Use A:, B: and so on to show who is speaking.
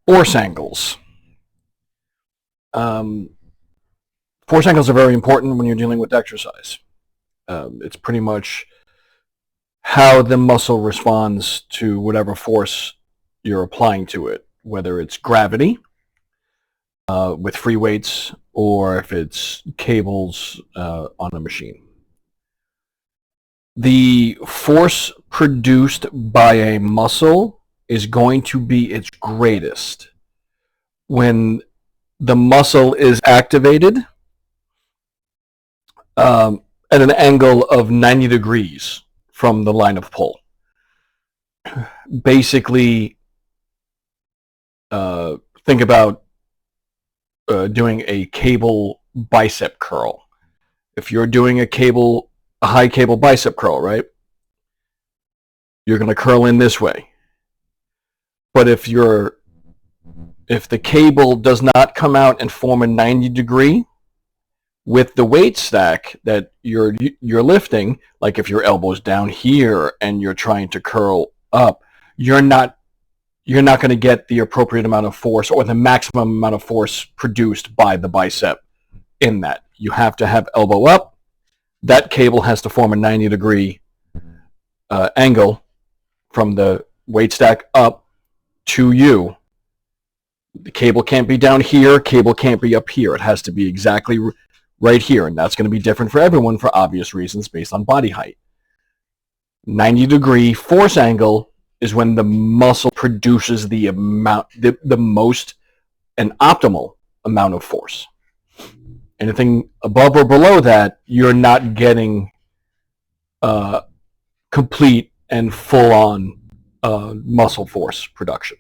A: Force angles. Force angles are very important when you're dealing with exercise. It's pretty much how the muscle responds to whatever force you're applying to it, whether it's gravity with free weights or if it's cables on a machine. The force produced by a muscle is going to be its greatest when the muscle is activated at an angle of 90 degrees from the line of pull. Basically, think about doing a cable bicep curl. If you're doing a high cable bicep curl, right? You're going to curl in this way. But if the cable does not come out and form a 90 degree with the weight stack that you're lifting, like if your elbow's down here and you're trying to curl up, you're not going to get the appropriate amount of force or the maximum amount of force produced by the bicep in that. You have to have elbow up. That cable has to form a 90 degree angle from the weight stack up to you. The cable can't be down here. Cable can't be up here. It has to be exactly right here, and that's going to be different for everyone for obvious reasons based on body height. 90 degree force angle is when the muscle produces the most and optimal amount of force. Anything above or below that, you're not getting complete and full-on muscle force production.